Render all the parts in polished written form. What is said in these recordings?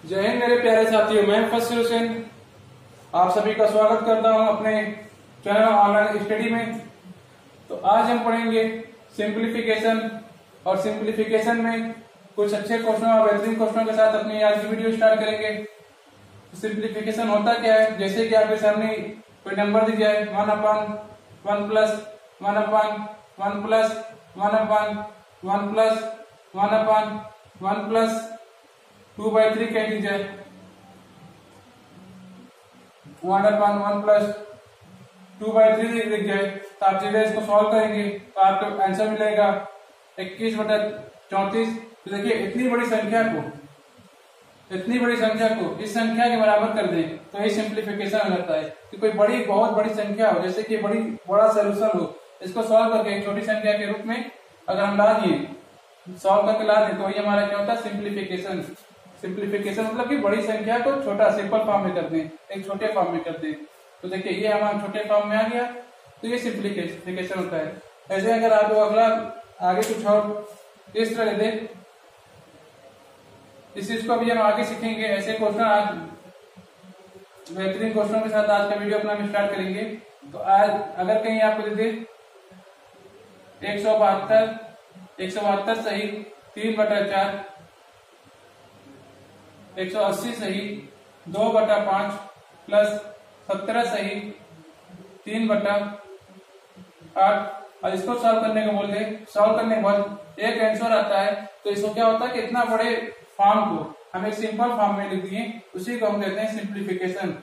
जय हिंद मेरे प्यारे साथियों, मैं फजल हुसैन आप सभी का स्वागत करता हूं अपने चैनल ऑनलाइन स्टडी में। तो आज हम पढ़ेंगे सिंप्लीफिकेशन और सिंप्लीफिकेशन में कुछ अच्छे क्वेश्चन और बेहतरीन क्वेश्चनों के साथ अपनी आज की वीडियो स्टार्ट करेंगे। सिंप्लीफिकेशन होता क्या है, जैसे कि आपके सामने कोई नंबर दिया है 1/1 प्लस 1/1 प्लस 1/1 प्लस 1/1 प्लस 2/3 कह दीजिए 1/1 प्लस 2/3 लिख जाए तो आप सीधे इसको सॉल्व करेंगे तो आपको आंसर मिलेगा 21/34। तो देखिए इतनी बड़ी संख्या को इस संख्या के बराबर कर दें तो ये सिंप्लीफिकेशन हो जाता है कि कोई बहुत बड़ी संख्या हो, जैसे कि बड़ा सोल्यूशन हो, इसको सॉल्व करके एक छोटी संख्या के रूप में अगर हम ला दिए सॉल्व करके ला दें तो ये हमारा क्या होता है सिंप्लीफिकेशन। सिंप्लीफिकेशन मतलब कि बड़ी संख्या को छोटा सिंपल फॉर्म में कर दें, एक छोटे फॉर्म में कर दें। तो देखिए ये हमारा छोटे फॉर्म में आ गया तो ये सिंप्लीफिकेशन होता है। ऐसे अगर आप अगला आगे कुछ और इस तरह दे इस चीज को भी हम आगे सीखेंगे। ऐसे क्वेश्चन आज बेहतरीन क्वेश्चनों के साथ आज का वीडियो अपना स्टार्ट करेंगे। तो आज अगर कहीं आपको दे 172 सही 3/4, 180 सही 2/5 प्लस 17 सही 3/8 और इसको सॉल्व करने को बोलते हैं। सॉल्व करने के बाद एक आंसर आता है तो इसको क्या होता है कि इतना बड़े फॉर्म को हम एक सिंपल फॉर्म में लिख दिए, उसी को हम कहते हैं सिंप्लीफिकेशन।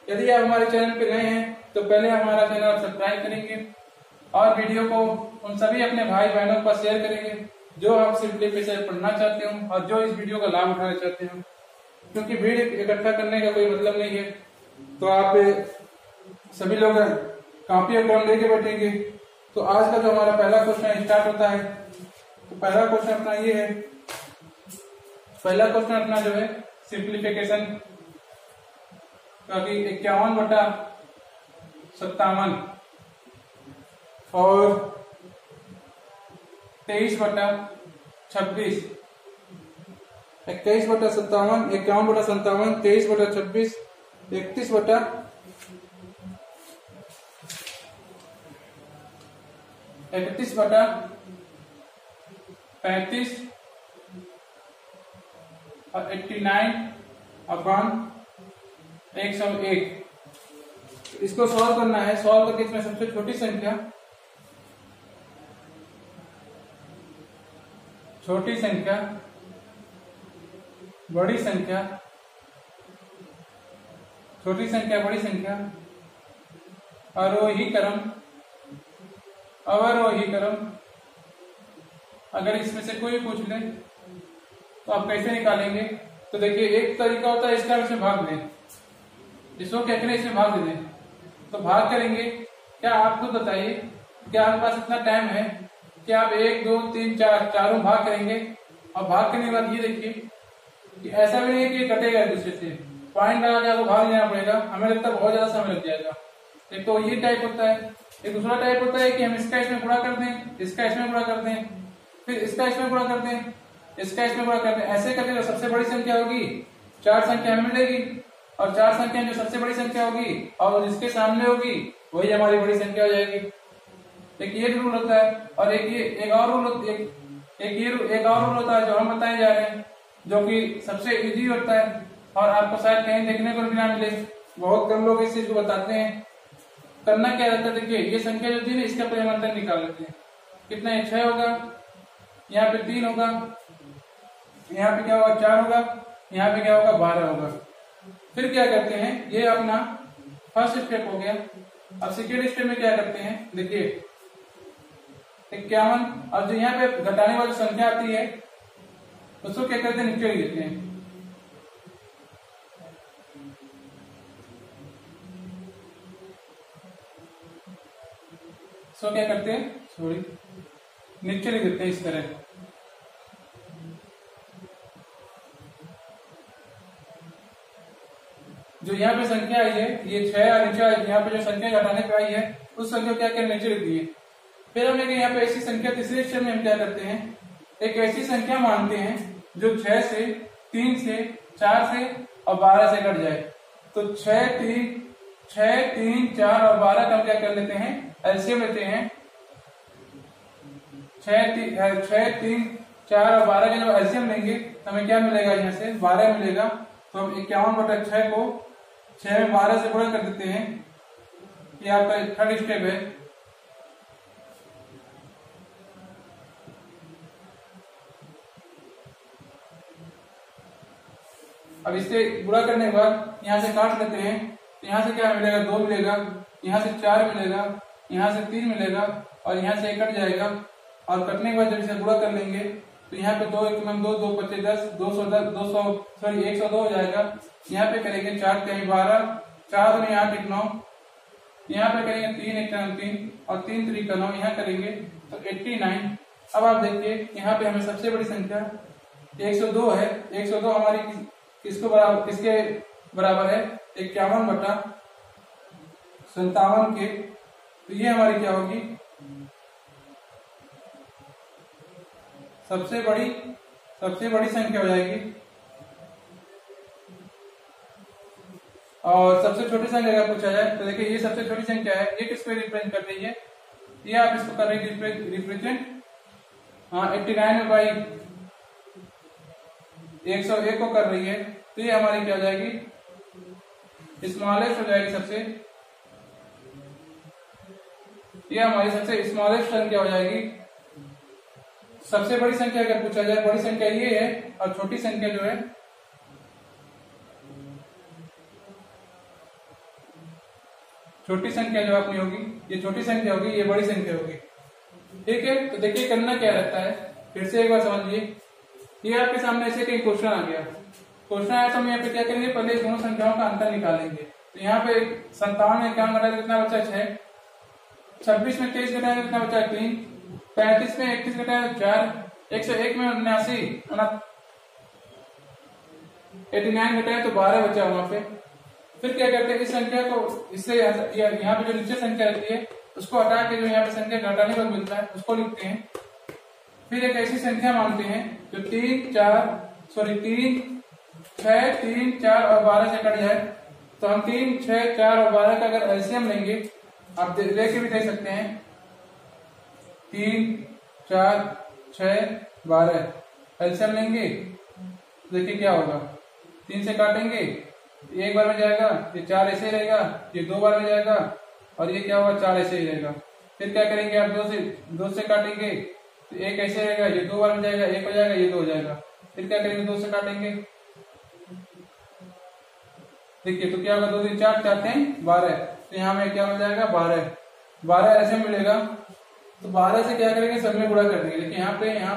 यदि आप हमारे चैनल पे गए हैं तो पहले हमारा चैनल सब्सक्राइब करेंगे और वीडियो को उन सभी अपने भाई बहनों पर शेयर करेंगे जो हम सिंप्लीफिकेशन पढ़ना चाहते हो और जो इस वीडियो का लाभ उठाना चाहते हो, क्योंकि भीड़ इकट्ठा करने का कोई मतलब नहीं है। तो आप सभी लोग कॉपी और कलम लेके बैठेंगे। तो आज का जो हमारा पहला क्वेश्चन स्टार्ट होता है तो पहला क्वेश्चन अपना ये है, पहला क्वेश्चन अपना जो है सिंप्लीफिकेशन का कि 51/57 और 23/26, 21/57, 51/57, 23/26, 31/35 और 89/101। इसको सॉल्व करना है। सॉल्व करके इसमें सबसे छोटी संख्या बड़ी संख्या छोटी संख्या बड़ी संख्या अवरोही क्रम अगर इसमें से कोई पूछ ले तो आप कैसे निकालेंगे। तो देखिए एक तरीका होता है इसका इसमें भाग दें, जिसको कहते हैं इसमें भाग दे दें। तो भाग करेंगे क्या आप खुद बताइए, क्या आपके पास इतना टाइम है कि आप 1 2 3 4 चारों भाग करेंगे। और भाग करने के बाद ये देखिए कि ऐसा भी नहीं है कि कटेगा एक दूसरे से, पॉइंट लगा के आपको भाग लेना पड़ेगा। हमें लगता है बहुत ज्यादा समय लग जाएगा। एक तो ये टाइप होता है, एक दूसरा टाइप होता है कि हम इसका इसमें गुणा कर दें, इसका इसमें गुणा कर दें, फिर इसका इसमें गुणा कर दें, इसका इसमें गुणा कर दें। ऐसे करके जो सबसे बड़ी संख्या होगी 4 संख्या हमें मिलेगी और 4 संख्या जो सबसे बड़ी संख्या होगी और जिसके सामने होगी वही हमारी बड़ी संख्या हो जाएगी। एक ये रूल होता है और एक और रूल होता है जो हम बताए जा रहे हैं, जो कि सबसे इजी होता है और आपको शायद कहीं देखने को भी ना मिले। बहुत कम लोग इस चीज को बताते हैं। करना क्या रहता है, देखिए ये संख्या जो थी ना इसका परिवर्तन निकाल लेते हैं। कितना है 6 होगा, यहाँ पे 3 होगा, यहाँ पे क्या होगा 4 होगा, यहाँ पे क्या होगा 12 होगा। फिर क्या करते हैं, ये अपना फर्स्ट स्टेप हो गया। अब सेकेंड स्टेप में क्या करते हैं, देखिए 51 और जो यहाँ पे घटाने वाली संख्या आती है उसको क्या करते हैं नीचे लिख देते हैं। सो क्या करते हैं नीचे लिख देते हैं इस तरह। जो यहाँ पे संख्या आई है ये 6 और नीचे यहाँ पे जो संख्या घटाने पे आई है उस संख्या को क्या क्या नीचे लिख दिए। फिर हम यहाँ पे ऐसी संख्या तीसरे स्टेप में हम क्या करते हैं, एक ऐसी संख्या मानते हैं जो 6 से 3 से 4 से और 12 से कट जाए तो 6 3 4 और 12 का हम क्या कर लेते हैं, एलसीएम लेते हैं। 6 3 4 और 12 का जब एलसीएम लेंगे तो हमें क्या मिलेगा, यहाँ से 12 मिलेगा। तो हम 51/6 को 6 में 12 से गुणा कर देते हैं। ये आपका थर्ड स्टेप है। अब इससे गुणा करने के बाद यहाँ से काट लेते हैं। तो यहाँ से क्या मिलेगा, 2 मिलेगा, यहाँ से 4 मिलेगा, यहाँ से 3 मिलेगा और यहाँ से 1 कट जाएगा। और कटने के बाद जब इसे गुणा कर लेंगे तो यहाँ पे 2 1 2 2 5 10 102 हो जाएगा। यहाँ पे करेंगे 4 3 12 4 2 8 1 9, यहाँ पे करेंगे 3 1 3 और 3 3 का 9, यहाँ करेंगे तो 89। अब आप देखिए यहाँ पे हमें सबसे बड़ी संख्या 102 है। 102 हमारी किसके बराबर है, 51/57 के। तो ये हमारी क्या होगी, सबसे बड़ी संख्या हो जाएगी। और सबसे छोटी संख्या अगर पूछा जाए तो देखिए ये सबसे छोटी संख्या है, ये किस पे रिप्रेजेंट कर रही है, ये आप इसको कर रही है रिप्रेजेंट 89/101 को कर रही है। तो ये हमारी क्या हो जाएगी, स्मॉलेस्ट हो जाएगी सबसे, ये हमारी सबसे स्मॉलेस्ट संख्या हो जाएगी। सबसे बड़ी संख्या अगर पूछा जाए, बड़ी संख्या ये है और छोटी संख्या जो है छोटी संख्या जो अपनी होगी, ये छोटी संख्या होगी, ये बड़ी संख्या होगी। ठीक है, तो देखिए करना क्या रहता है, फिर से एक बार समझिए। ये आपके सामने ऐसे कहीं क्वेश्चन आ गया, क्वेश्चन आया तो हम यहाँ पे क्या करेंगे, पहले दोनों संख्याओं का अंतर निकालेंगे। तो यहाँ पे 57 में क्या घटाए कितना बचा 6, 26 में 23 घटाए कितना बचा 3, 35 में 31 घटाए 4, 101 में 89 घटाए तो 12 बचा वहां पे। फिर क्या करते हैं, इस संख्या को इससे यहाँ पे जो नीचे संख्या रहती है उसको हटा के जो यहाँ पे संख्या घटाने पर मिलता है उसको लिखते हैं। फिर एक ऐसी संख्या मानते हैं जो 3 6 3 4 और 12 से कट जाए। तो हम 3 6 4 और 12 का अगर एलसीएम लेंगे, आप लेके भी दे सकते हैं, 3 4 6 12 एलसीएम लेंगे, देखिए क्या होगा, 3 से काटेंगे एक बार में जाएगा, ये 4 ऐसे ही रहेगा, ये 2 बार में जाएगा और ये क्या होगा 4 ऐसे ही रहेगा। फिर क्या करेंगे, आप 2 से काटेंगे तो 1 ऐसे रहेगा, ये 2 बार में जाएगा, 1 हो जाएगा, ये 2 हो जाएगा। फिर क्या करेंगे, 2 से काटेंगे, देखिए तो क्या होगा, 2 3 4 4 3 12, तो यहाँ में क्या मिल जाएगा 12 ऐसे मिलेगा। तो 12 से क्या करेंगे, सब में गुणा कर देंगे। देखिए यहाँ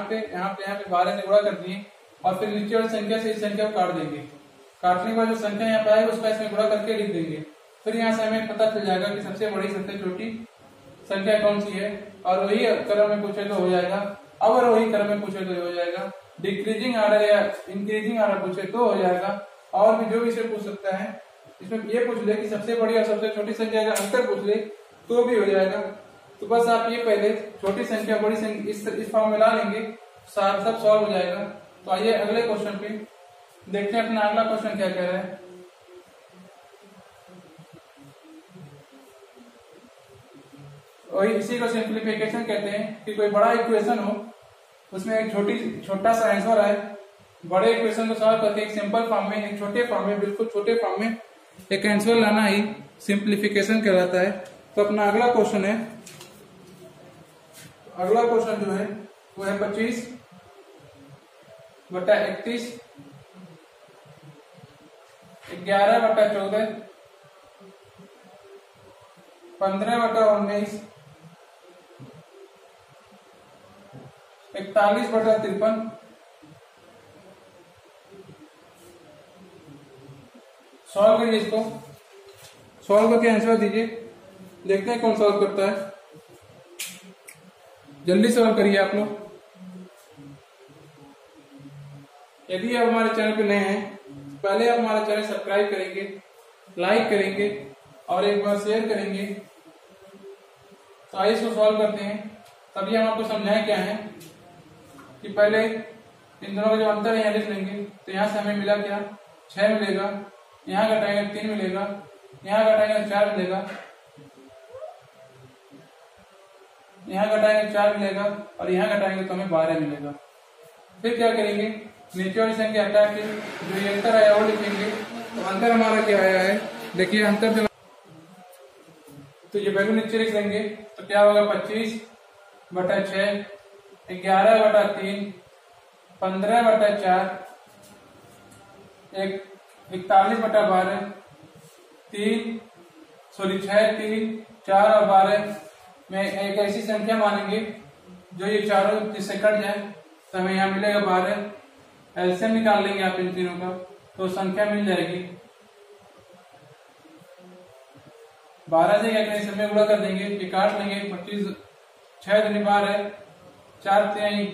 पे 12 से गुणा कर दिए और फिर नीचे वाली संख्या से इस संख्या को काट देंगे। काटने के बाद जो संख्या यहाँ पे आएगी उसका इसमें गुणा करके लिख देंगे। फिर यहाँ से हमें पता चल जाएगा कि सबसे बड़ी सबसे छोटी संख्या कौन सी है, और वही क्रम में पूछे तो हो जाएगा। अगर वही क्रम में पूछे तो हो जाएगा, डिक्रीजिंग ऑर्डर या इंक्रीजिंग ऑर्डर पूछे तो हो जाएगा। और भी जो भी इसे पूछ सकता है, इसमें ये पूछ ले कि सबसे बड़ी और सबसे छोटी संख्या का अंतर पूछ ले तो भी हो जाएगा। तो बस आप ये पहले छोटी संख्या बड़ी संख्या इस फॉर्म में ला लेंगे, सब सॉल्व हो जाएगा। तो आइए अगले क्वेश्चन पे देखते हैं अपना अगला क्वेश्चन क्या कह रहा है। वही इसी को सिंप्लीफिकेशन कहते हैं कि कोई बड़ा इक्वेशन हो, उसमें एक छोटा सा आंसर आए, बड़े इक्वेशन को सॉल्व करके एक सिंपल फॉर्म में, एक छोटे फॉर्म में, बिल्कुल छोटे फॉर्म में एक आंसर लाना ही सिंप्लीफिकेशन कहलाता है। तो अपना अगला क्वेश्चन है, अगला क्वेश्चन जो है वो है 25/31 11/14 15/19 41/53। सॉल्व करिए, इसको सॉल्व करके आंसर दीजिए, देखते हैं कौन सॉल्व करता है। जल्दी सॉल्व करिए आप लोग। यदि आप हमारे चैनल पे नए हैं, पहले आप हमारा चैनल सब्सक्राइब करेंगे, लाइक करेंगे और एक बार शेयर करेंगे। तो आइए इसको सॉल्व करते हैं। तभी हम आपको समझाएं क्या है कि पहले इन दोनों का जो अंतर है यहाँ लिख लेंगे। तो यहाँ से हमें मिला क्या, 6 मिलेगा, यहाँ घटाएंगे 3 मिलेगा, यहाँ घटाएंगे 4 मिलेगा, यहाँ घटाएंगे 4 मिलेगा और यहाँ घटाएंगे तो हमें 12 मिलेगा। फिर क्या करेंगे, नीचे वाली संख्या हटा के जो ये अंतर आया वो लिखेंगे। तो अंतर हमारा क्या आया है, देखिए अंतर जो, तो ये वैल्यू नीचे लिख लेंगे। तो क्या होगा, 25/6, 11/3, 15/4, 41/12, 6, 3, 4 और 12 में एक ऐसी संख्या मानेंगे जो ये चारों जिससे कट जाए। तो हमें यहाँ मिलेगा 12। एलसीएम निकाल लेंगे आप इन तीनों का, तो संख्या मिल जाएगी 12 से क्या करेंगे, इसमें गुणा कर देंगे, ये काट लेंगे। 25, 6 दूनी 12, 4 तिहाई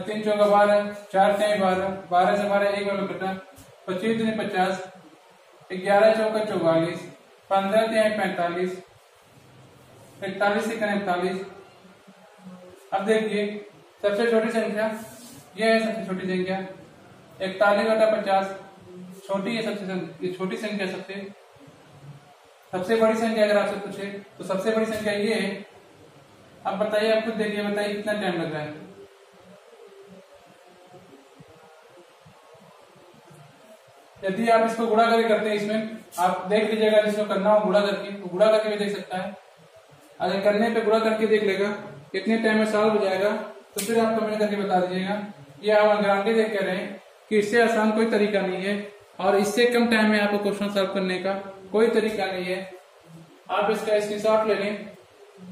3 चौका 12, 4 तिहाई 12, 12 से 12 एक वाला कटा, 25 दूनी 50, 11 चौका 44, 15 तिहाई 45, 41 से करें 41। अब देखिए सबसे छोटी संख्या ये है, सबसे छोटी संख्या 41/50 छोटी है, सबसे छोटी संख्या। सबसे बड़ी संख्या अगर आपसे पूछे तो सबसे बड़ी संख्या ये है। अब बताइए, आप खुद देखिए, बताइए कितना टाइम लग रहा है। यदि आप इसको गुणा करके करते हैं, इसमें आप देख लीजिएगा, जिसको करना हो गुणा करके, तो गुणा करके भी देख सकता है। अगर करने पे गुणा करके देख लेगा कितने टाइम में सॉल्व हो जाएगा, तो फिर आप कमेंट करके बता दीजिएगा। ये हम गारंटी देख कह रहे हैं कि इससे आसान कोई तरीका नहीं है और इससे कम टाइम में आपको क्वेश्चन सॉल्व करने का कोई तरीका नहीं है। आप इसका स्क्रीनशॉट ले लें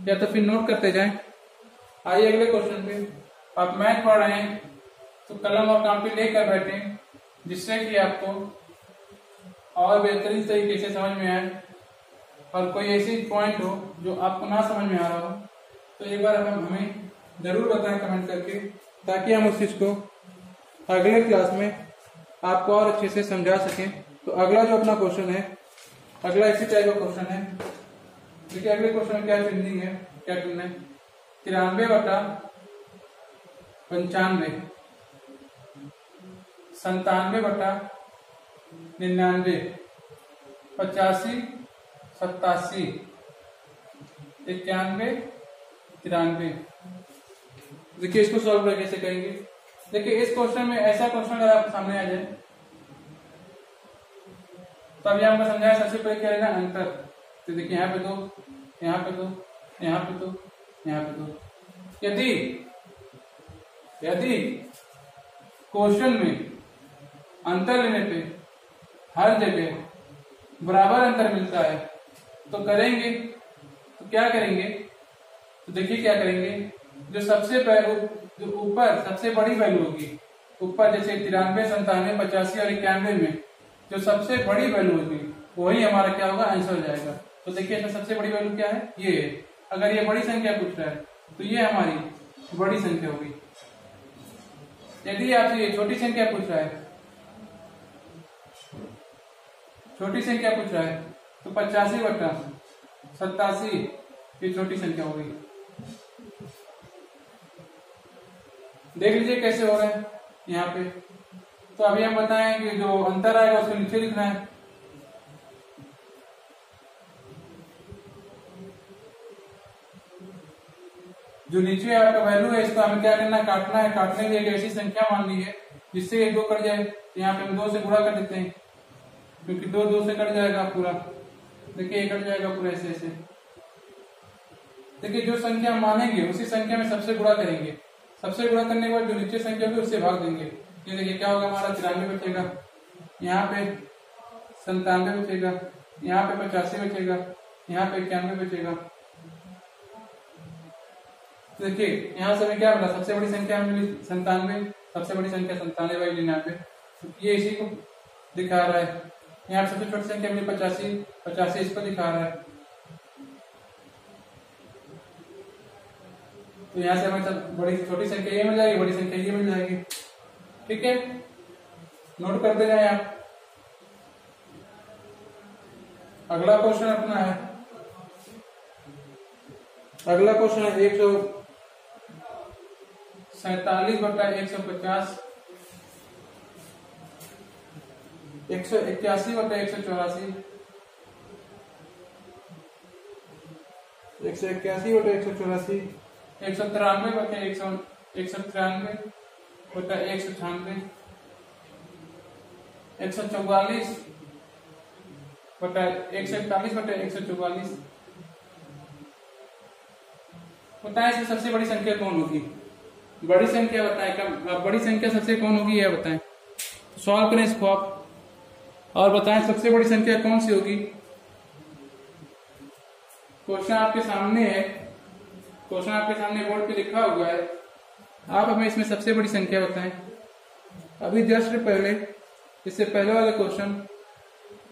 या तो फिर नोट करते जाएं। आइए अगले क्वेश्चन पे। आप मैथ पढ़ रहे हैं तो कलम और कॉपी लेकर बैठे, जिससे कि आपको और बेहतरीन तरीके से समझ में आए और कोई ऐसी पॉइंट हो जो आपको ना समझ में आ रहा हो तो एक बार हमें जरूर बताएं कमेंट करके, ताकि हम उस चीज को अगले क्लास में आपको और अच्छे से समझा सकें। तो अगला जो अपना क्वेश्चन है, अगला इसी टाइप का क्वेश्चन है। देखिए अगले क्वेश्चन में क्या चुननी है, क्या चुनना है, 93/95, 97/99, 85, 87, 91, 93। देखिए इसको सॉल्व कैसे करेंगे। देखिए इस क्वेश्चन में ऐसा क्वेश्चन अगर आपके सामने आ जाए तो अभी हमको समझाया, सबसे पहले क्या लेना, अंतर। तो देखिए यहाँ पे 2, यहाँ पे 2, यहाँ पे 2, यहाँ पे 2। यदि क्वेश्चन में अंतर लेने पे हर जगह बराबर अंतर मिलता है तो करेंगे, तो क्या करेंगे, तो देखिए क्या करेंगे, जो सबसे पहले जो ऊपर सबसे बड़ी वैल्यू होगी, ऊपर जैसे 93, 97, 85 और 91 में जो सबसे बड़ी वैल्यू होगी वही हमारा क्या होगा, आंसर हो जाएगा। तो देखिए इसमें सबसे बड़ी वैल्यू क्या है, ये है। अगर ये बड़ी संख्या पूछ रहा है तो ये हमारी बड़ी संख्या होगी। यदि आपसे ये छोटी संख्या पूछ रहा है, छोटी संख्या पूछ रहा है तो 85/87 ये छोटी संख्या होगी। देख लीजिए कैसे हो रहा है यहाँ पे। तो अभी हम बताएं कि जो अंतर आएगा उसको नीचे लिखना है। जो नीचे आपका वैल्यू है इसको हमें क्या करना है, काटना है। काटने के लिए एक ऐसी संख्या मान ली है जिससे ये 2 कट जाए। तो यहाँ पे हम 2 से गुणा कर देते हैं, क्योंकि 2 से कट जाएगा पूरा। देखिए ये कट जाएगा पूरा ऐसे ऐसे। देखिए जो संख्या मानेंगे उसी संख्या में सबसे गुणा करेंगे। सबसे गुणा करने के बाद जो नीचे संख्या होगी उससे भाग देंगे। ये देखिए क्या होगा, हमारा 93 बचेगा, यहाँ पे 97 बचेगा, यहाँ पे 85 बचेगा, यहाँ पे 91 बचेगा। देखिए यहाँ से हमें क्या मिला, सबसे बड़ी संख्या मिली 97, सबसे बड़ी संख्या 97/99। ये इसी को दिखा रहा है। यहाँ सबसे छोटी संख्या मिली 85, 85 इसको दिखा रहा है। तो यहाँ से हमें बड़ी छोटी संख्या ये मिल जाएगी, बड़ी संख्या ये मिल जाएगी। ठीक है, नोट करते जाए आप। अगला क्वेश्चन अपना है, अगला क्वेश्चन है 147/150, 181 बटे 184, 181 बटे 184, 193 बटे 193 बटे 196, 144 बटा 141 बटे 144। बताएं इसमें सबसे बड़ी संख्या कौन होगी? बड़ी संख्या बताएं, क्या बड़ी संख्या सबसे कौन होगी यह बताएं। सॉल्व करें इसको आप और बताएं सबसे बड़ी संख्या कौन सी होगी। क्वेश्चन आपके सामने है, क्वेश्चन आपके सामने बोर्ड पे लिखा हुआ है, आप हमें इसमें सबसे बड़ी संख्या बताएं। अभी जस्ट पहले, इससे पहले वाला क्वेश्चन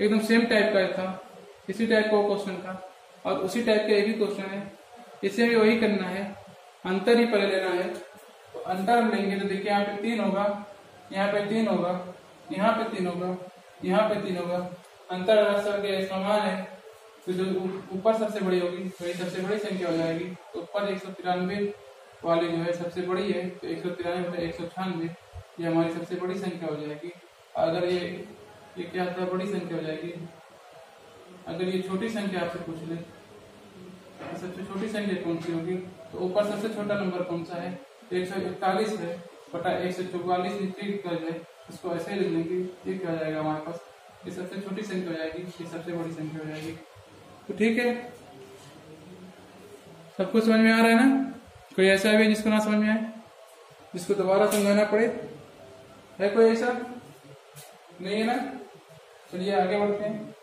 एकदम सेम टाइप का था, इसी टाइप का क्वेश्चन था और उसी टाइप का एक ही क्वेश्चन है, इसे भी वही करना है, अंतर ही पहले लेना है। तो अंतर हम लेंगे तो देखिए यहाँ पे 3 होगा, यहाँ पे 3 होगा, यहाँ पे 3 होगा, यहाँ पे 3 होगा, अंतर समान है, तो जो ऊपर सबसे बड़ी होगी वही सबसे बड़ी संख्या हो जाएगी। तो ऊपर 193 वाली जो है सबसे बड़ी है, तो 193 बटे 196 ये हमारी सबसे बड़ी संख्या हो जाएगी। अगर ये क्या था, बड़ी संख्या हो जाएगी। अगर ये छोटी संख्या आपसे पूछ ले सबसे छोटी संख्या कौन सी होगी, तो ऊपर सबसे छोटा नंबर कौन सा है, 141 है बटा 144 नीचे कर जाए, इसको ऐसे लिख लेंगे, ये क्या हो जाएगा हमारे पास, ये सबसे छोटी संख्या हो जाएगी, ये सबसे बड़ी संख्या हो जाएगी। तो ठीक है, सब कुछ समझ में आ रहा है ना? कोई ऐसा भी जिसको ना समझ में आए, जिसको दोबारा समझाना पड़े, है कोई ऐसा? नहीं है ना? चलिए आगे बढ़ते हैं।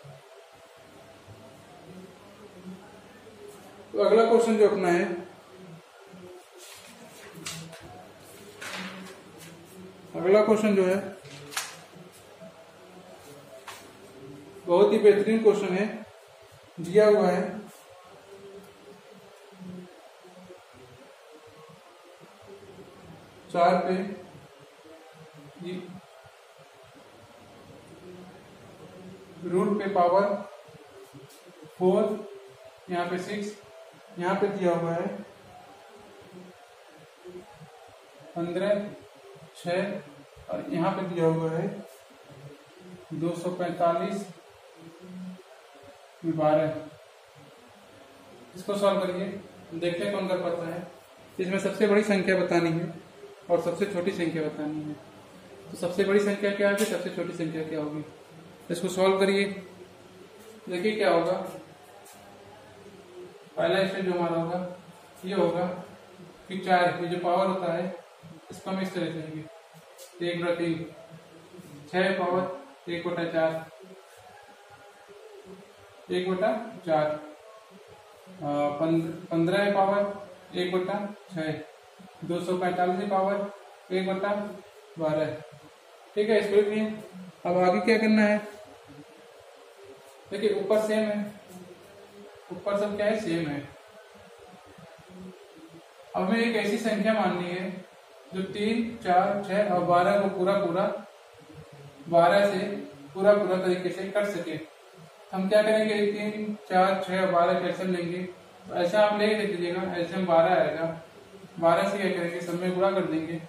तो अगला क्वेश्चन जो अपना है, अगला क्वेश्चन जो है बहुत ही बेहतरीन क्वेश्चन है, दिया हुआ है 4 पे रूट पे पावर 4, यहाँ पे 6, यहाँ पे दिया हुआ है 15, 6 और यहाँ पे दिया हुआ है 245 12। इसको सॉल्व करिए, देखते हैं कौन कर पाता है। इसमें सबसे बड़ी संख्या बतानी है और सबसे छोटी संख्या बतानी है। तो सबसे बड़ी संख्या क्या होगी, सबसे छोटी संख्या क्या होगी, इसको सॉल्व करिए। देखिए क्या होगा, पहला स्टेप जो हमारा होगा ये होगा कि 4 ये जो पावर होता है इसको हम इस तरह से लेंगे, 1 बटा 3, 6 पावर 1 बटा 4, 1 बटा 4, 15 पावर 1 बटा 6, 245 पावर 1 बटा 12। ठीक है, इसको लिखिए। अब आगे क्या करना है, देखिए ऊपर सेम है, ऊपर सब क्या है, सेम है। अब हमें एक ऐसी संख्या माननी है जो 3, 4, 6 और 12 को पूरा 12 से पूरा तरीके से कर सके। हम क्या करेंगे, 3, 4, 6 और 12 कैसे लेंगे, तो ऐसा आप ले लीजिएगा, ऐसे हम 12 आएगा, 12 से क्या करेंगे, सब में गुणा कर देंगे।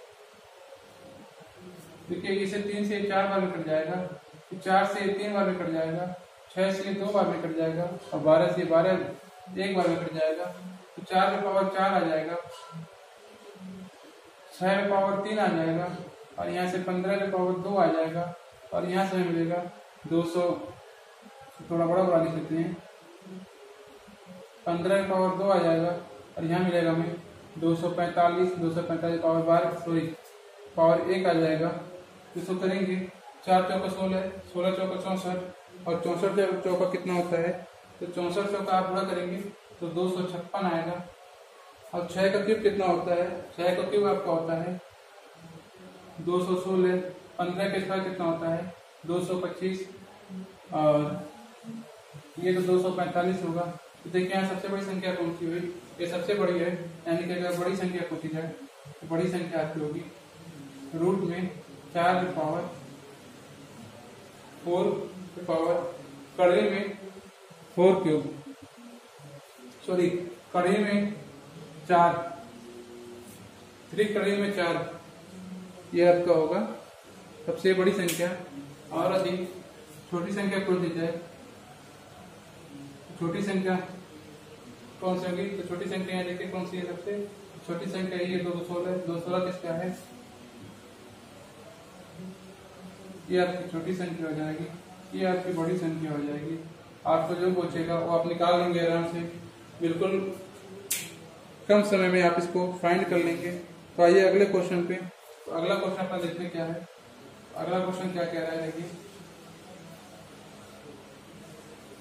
देखिए इसे 3 से 4 बार में कट जाएगा, 4 से 3 बार में कट जाएगा, 6 से 2 बार में कट जाएगा और 12 से 12 एक बार में कट जाएगा। तो 4 में पावर 4 आ जाएगा, 6 में पावर 3 आ जाएगा और यहाँ से 15 में पावर 2 आ जाएगा और यहाँ से हमें मिलेगा 200, थोड़ा बड़ा बना लिख सकते हैं, 15 में पावर 2 आ जाएगा और यहाँ मिलेगा हमें 245 पावर 12 सॉरी पावर 1 आ जाएगा। इसको करेंगे, 4 चौका 16, 16 चौका 64 और 64 चौका कितना होता है, तो 64 चौका आप पूरा करेंगे तो 256 आएगा। अब 6 का क्यूब कितना होता है, 6 का क्यूब आपका होता है 216, 15 के स्क्वायर कितना होता है 225 और ये तो 245 होगा। तो देखिए यहाँ सबसे बड़ी संख्या कौन सी हुई, ये सबसे बड़ी है, यानी कि अगर बड़ी संख्या पूछी जाए तो बड़ी संख्या आपकी होगी रूट में 4 पावर 4 पावर कड़े में 4 क्यूब, सॉरी कड़े में 4, 3 कड़े में 4, ये आपका होगा सबसे बड़ी संख्या। और अधिक छोटी संख्या कौन दी जाए, छोटी संख्या कौन सी होगी, तो छोटी संख्या यहाँ देखिए कौन सी है, सबसे छोटी संख्या ये 216, 216 किसका है, ये आपकी छोटी संख्या हो जाएगी, ये आपकी बड़ी संख्या हो जाएगी। आपको जो पूछेगा वो आप निकाल लेंगे आराम से, बिल्कुल कम समय में आप इसको फाइंड कर लेंगे। तो आइए अगले क्वेश्चन पे। तो अगला क्वेश्चन अपना देखते क्या है। अगला क्वेश्चन क्या कह रहा है देखिए,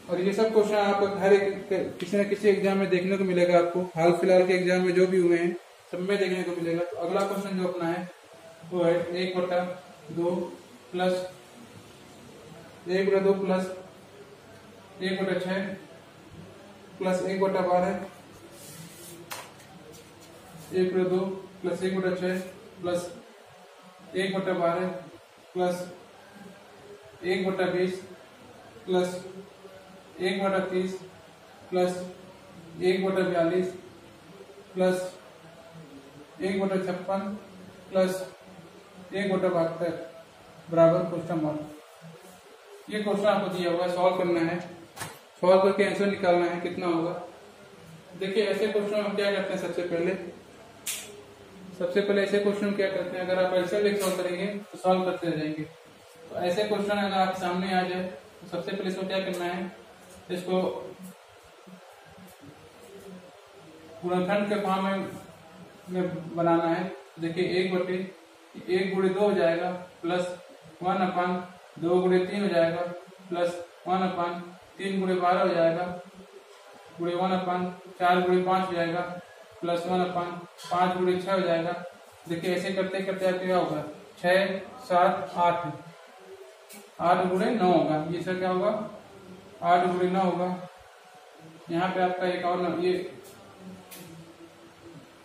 और ये सब क्वेश्चन आपको हर एक किसी न किसी एग्जाम में देखने को मिलेगा, आपको हाल फिलहाल के एग्जाम में जो भी हुए हैं सब में देखने को मिलेगा। तो अगला क्वेश्चन जो अपना है वो है 1/2 plus 1/2 plus 1/6 plus 1/12, 1/2 plus 1/6 plus 1/12 plus 1/20 plus 1/30 plus 1/42 plus 1/56 plus 1/72 बराबर क्वेश्चन मार्क। ये क्वेश्चन आपको दिया हुआ है, सॉल्व करना है, सॉल्व करके आंसर निकालना है कितना होगा। देखिए ऐसे क्वेश्चन हम क्या करते हैं, सबसे पहले ऐसे क्वेश्चन क्या करते हैं, अगर आप ऐसे भी सॉल्व करेंगे तो सॉल्व करते रह जाएंगे। तो ऐसे क्वेश्चन अगर आपके सामने आ जाए तो सबसे पहले इसको क्या करना है, इसको गुणनखंड के फॉर्म में बनाना है। देखिए 1 गुणे 2 हो जाएगा, प्लस 1/2 गुणे 3 हो जाएगा, प्लस 1/3 गुणे 12 हो जाएगा, गुणे 1/4 गुणे 5 हो जाएगा, प्लस 1/5 गुणे 6 हो जाएगा। देखिए ऐसे करते करते आपको क्या होगा, 6 7 8 8 गुणे 9 होगा। ये सर क्या होगा, 8 गुणे 9 होगा। यहाँ पे आपका एक और ये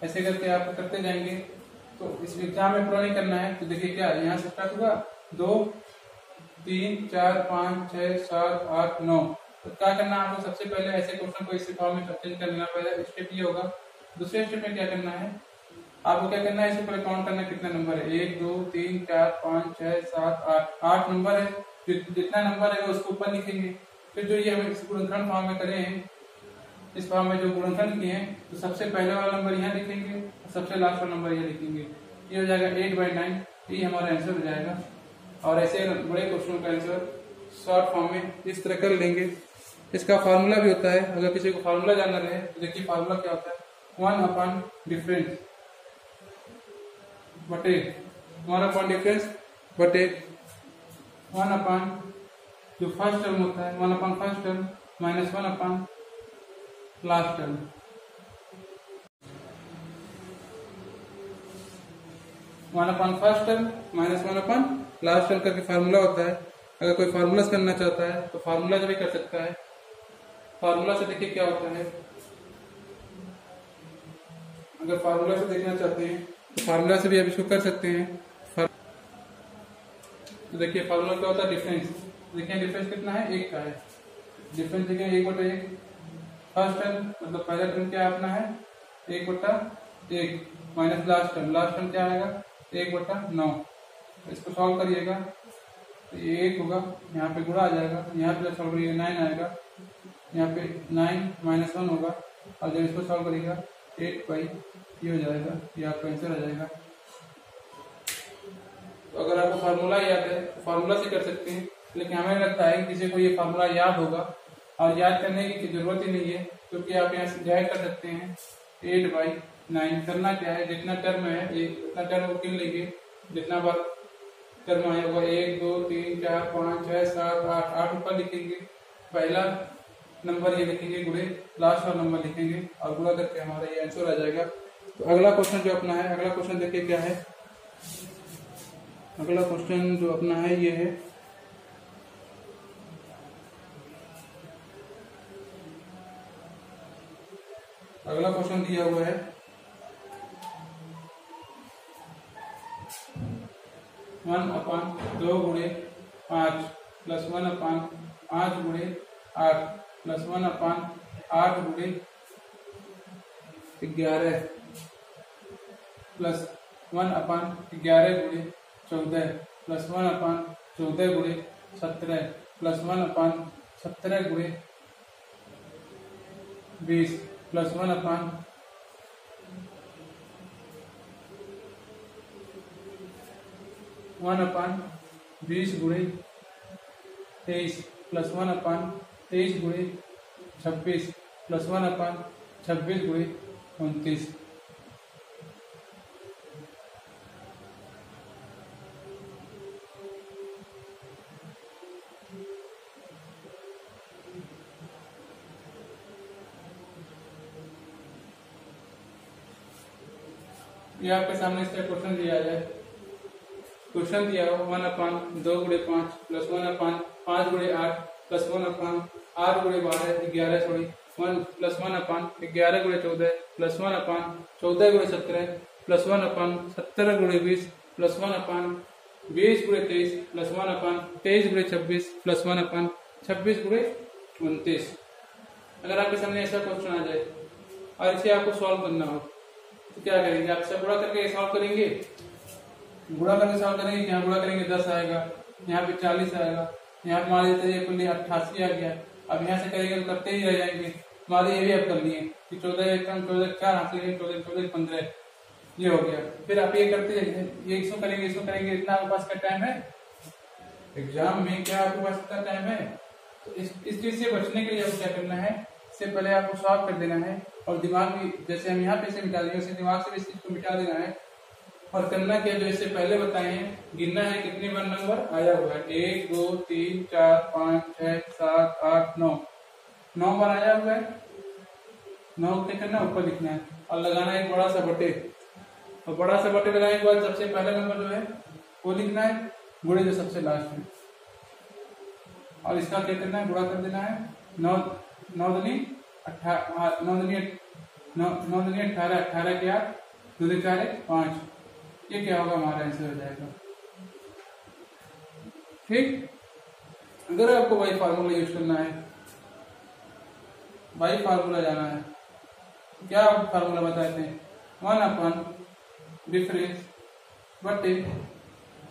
ऐसे करके आप करते जाएंगे। तो इस एग्जाम में पूरा नहीं करना है तो देखिए क्या यहाँ से स्टार्ट होगा 2 3 4 5 6 7 8 9। तो क्या करना है आपको, सबसे पहले ऐसे क्वेश्चन को इस फॉर्म में चेंज कर लेना। पहले स्टेप ये होगा। दूसरे स्टेप में क्या करना है, आपको क्या करना है, इससे पहले काउंट करना कितना नंबर है, 1 2 3 4 5 6 7 8 8 नंबर है। जितना नंबर है उसको ऊपर लिखेंगे। फिर जो ये हम इस गुणनखंड फॉर्म में करे हैं, इस फॉर्म में जो गुणनखंड किए हैं, तो सबसे पहले वाला नंबर यहाँ लिखेंगे और सबसे लास्ट वाला नंबर यहाँ लिखेंगे। ये हो जाएगा 8/9, ये हमारा आंसर हो जाएगा। और ऐसे बड़े क्वेश्चन का आंसर शॉर्ट फॉर्म में इस तरह कर लेंगे। इसका फार्मूला भी होता है, अगर किसी को फार्मूला जानना रहे तो देखिए फार्मूला क्या होता है, 1 डिफरेंस बटे 1 डिफरेंस बटे 1 जो फर्स्ट टर्म होता है, 1 first term minus 1 last term. 1 first term minus 1 last term करके फार्मूला होता है। अगर कोई फार्मूला करना चाहता है तो फार्मूला से भी कर सकता है। फार्मूला से देखिए क्या होता है, अगर फार्मूला से देखना चाहते हैं तो फार्मूला से भी आप इसको कर सकते हैं। तो देखिए फार्मूला क्या होता है, डिफरेंस। देखिए डिफरेंस कितना है, 1 का है। डिफरेंस देखिए 1/1 फर्स्ट टर्म, मतलब पहला टर्म क्या अपना है 1/1 माइनस लास्ट टर्म क्या आएगा 1/9। इसको सॉल्व करिएगा तो ये 1 होगा, यहाँ पे गुणा आ जाएगा, यहाँ पे जब सॉल्व करिएगा 9 आएगा, यहाँ पे 9 माइनस 1 होगा, और जब इसको सॉल्व करिएगा 8 ये हो जाएगा, ये आपका आंसर आ जाएगा। तो अगर आपको फार्मूला याद है तो फार्मूला से कर सकते हैं, लेकिन हमें लगता है कि किसी को ये फार्मूला याद होगा और याद करने की जरूरत ही नहीं है, क्योंकि आप यहाँ से डिवाइड कर सकते हैं 8/9। करना क्या है, जितना टर्म है उतना टर्म को गिन लीजिए, जितना बार टर्म आया होगा 1 2 3 4 5 6 7 8 8 ऊपर लिखेंगे, पहला नंबर ये लिखेंगे गुणे लास्ट वाला नंबर लिखेंगे और गुणा करके हमारा ये आंसर आ जाएगा। तो अगला क्वेश्चन जो अपना है, अगला क्वेश्चन देखिए क्या है। अगला क्वेश्चन जो अपना है ये है अगला क्वेश्चन दिया हुआ है 1/2 गुणे 5 प्लस 1/5 गुणे 8 प्लस 1/8 गुणे 11 प्लस 1/11 गुणे 14 प्लस 1/14 गुणे 17 प्लस 1/17 गुणे 20 प्लस 1/20 गुणे 23 प्लस 1/23 गुणे 26 प्लस 1/26 गुणे 29। ये आपके सामने इसका क्वेश्चन दिया है। क्वेश्चन दिया हो 1/2 गुणे 5 प्लस 1/5 गुणे 8 प्लस 1/8 गुणे 11 सॉरी 1 प्लस 1/11 गुणे 14 प्लस 1/14 गुणे 17 प्लस 1/17 गुणे 20 प्लस 1/20 गुणे 23 प्लस 1/23 गुणे 26 प्लस 1/26 गुणे 29। अगर आपके सामने ऐसा क्वेश्चन आ जाए और इसे आपको सॉल्व करना हो तो क्या करेंगे? आप सब गुणा करके सॉल्व करेंगे, गुणा करके सॉल्व करेंगे। यहाँ गुणा करेंगे 10 आएगा, यहाँ पे 40 आएगा, यहाँ पे मान लेते हैं 88 आ गया। अब यहाँ से करेंगे तो करते ही रह जाएंगे। मान लीजिए ये भी आप कर लिए कि 14 एक कम 14 4 हासिल 14 14 15 ये हो गया। फिर आप ये करते जाइए, ये इसको करेंगे इसको करेंगे। इतना आपके पास का टाइम है एग्जाम में? क्या आपके पास इतना टाइम है? तो इस चीज से बचने के लिए आपको क्या करना है, इससे पहले आपको सॉल्व कर देना है और दिमाग भी जैसे हम यहाँ पे इसे मिटा देंगे उसे दिमाग से भी इस चीज को मिटा देना है। और करना क्या, जो इससे पहले बताए हैं, गिनना है कितने बार नंबर आया हुआ है। 1 2 3 4 5 6 7 8 9 9 बार आया हुआ है। 9 क्या करना, ऊपर लिखना है और लगाना है एक बड़ा सा बटे। और बड़ा सा बटे लगाने के बाद सबसे पहला नंबर जो है वो लिखना है गुणे जो सबसे लास्ट में। और इसका क्या करना है, गुणा कर देना है। 9 9 दूनी 18 9 दूनी 18 18 के 8 2 दूनी 4 5। ये क्या होगा, हमारा आंसर हो जाएगा। ठीक, अगर आपको वाई फार्मूला यूज करना है, वाई फार्मूला जाना है, क्या आप फार्मूला बताते हैं? 1/डिफरेंस बटे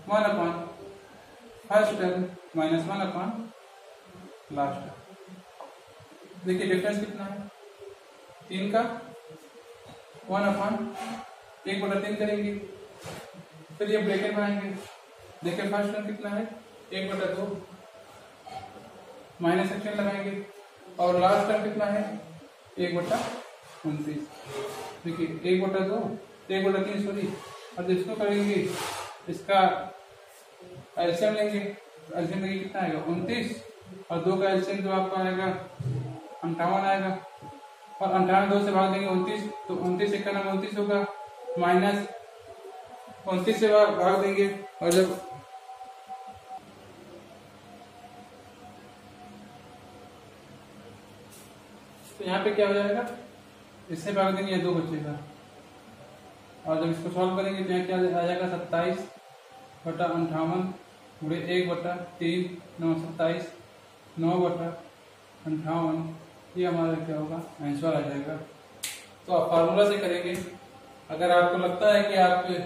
1/फर्स्ट टर्म माइनस 1/लास्ट टर्म। देखिए डिफरेंस कितना है, 3 का 1/1/3 करेंगे। फिर ये ब्रैकेट बनाएंगे। देखिए फर्स्ट टर्म कितना है 1/2 माइनस सेक्शन लगाएंगे और लास्ट टर्म कितना है 1/29। देखिए 1/2 1/3 सॉरी। और जिसको करेंगे इसका एलसीएम लेंगे, एलसीएम लेंगे कितना आएगा 29 और 2 का एलसीएम जो आपका आएगा 58 आएगा। और 58 2 से भाग देंगे 29 तो 29 एक का नाम 29 होगा, माइनस 29 से भाग देंगे और जब तो यहाँ पे क्या हो जाएगा, इससे भाग देंगे 2 बचेगा। और जब इसको सॉल्व करेंगे तो यहाँ क्या आ जाएगा 27/58 गुणे 1/3 9 27 9/58। ये हमारा क्या होगा, आंसर आ जाएगा। तो आप फार्मूला से करेंगे। अगर आपको लगता है कि आपके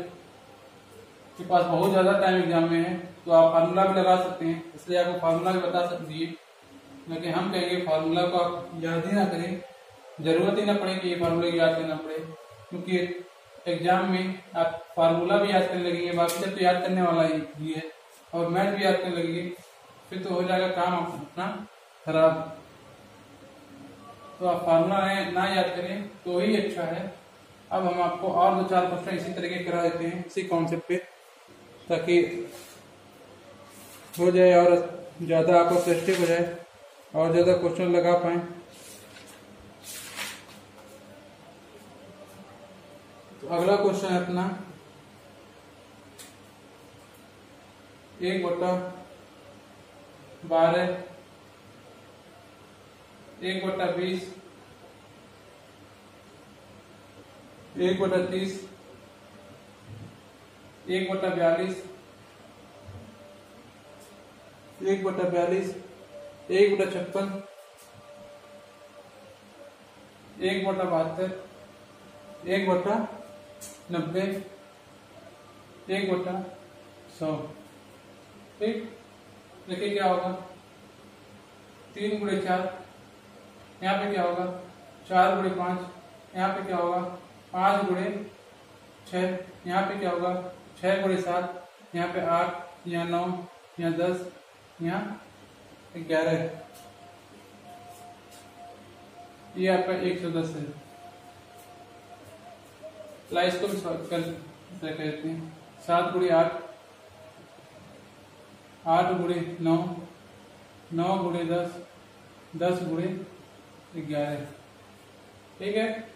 पास बहुत ज्यादा टाइम एग्जाम में है तो आप फार्मूला भी लगा सकते हैं, इसलिए आपको फार्मूला भी बता सकते हैं। लेकिन हम कहेंगे फार्मूला को आप याद ही ना करें, जरूरत ही ना पड़े कि ये फार्मूला याद करना पड़े, क्योंकि एग्जाम में आप फार्मूला भी याद करने लगेंगे, बाकी सब तो याद करने वाला ही है और मैथ भी याद करने लगेंगे, फिर तो हो जाएगा काम अपना खराब। तो आप फार्मूला ना याद करें तो ही अच्छा है। अब हम आपको और 2-4 क्वेश्चन इसी तरीके करा देते हैं इसी कॉन्सेप्ट पे, ताकि हो जाए और ज्यादा आपको प्रैक्टिस हो जाए और ज्यादा क्वेश्चन लगा पाए। तो अगला क्वेश्चन है अपना 1/12 1/20 1/30 1/42 1/56 1/56 1/72 1/90 1/100। ठीक, देखिए क्या होगा 3 गुणे 4, यहाँ पे क्या होगा 4 गुणे 5, यहाँ पे क्या होगा 5 गुणे 6, यहाँ पे क्या होगा 6 गुणे 7, यहाँ पे 8, यहाँ 9, यहाँ 10, यहाँ 11। ये आपका 110 है। लाइस को भी सॉल्व कर कहते हैं। 7 गुणे 8, 8 गुणे 9, 9 गुणे 10, 10 गुणे 11। ठीक है,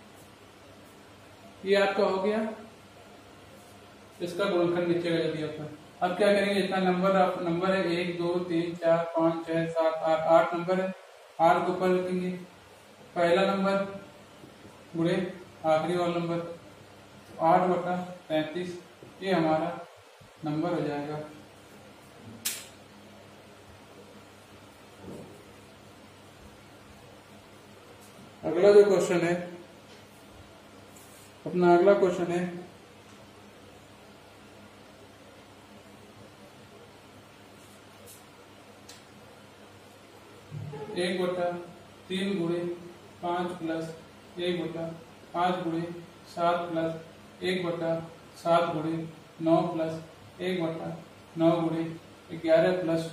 ये आपका हो गया। इसका गुणनखंड नीचे कर दिया था। अब क्या करेंगे, इतना नंबर है 1 2 3 4 5 6 7 8, 8 नंबर है। 8 को ऊपर लिखेंगे, पहला नंबर गुणे आखिरी वाला नंबर, 8/35 ये हमारा नंबर हो जाएगा। अगला जो क्वेश्चन है, अपना अगला क्वेश्चन है 1/3 गुणे 5 प्लस 1/5 गुणे 7 प्लस 1/7 गुणे 9 प्लस 1/9 गुणे 11 प्लस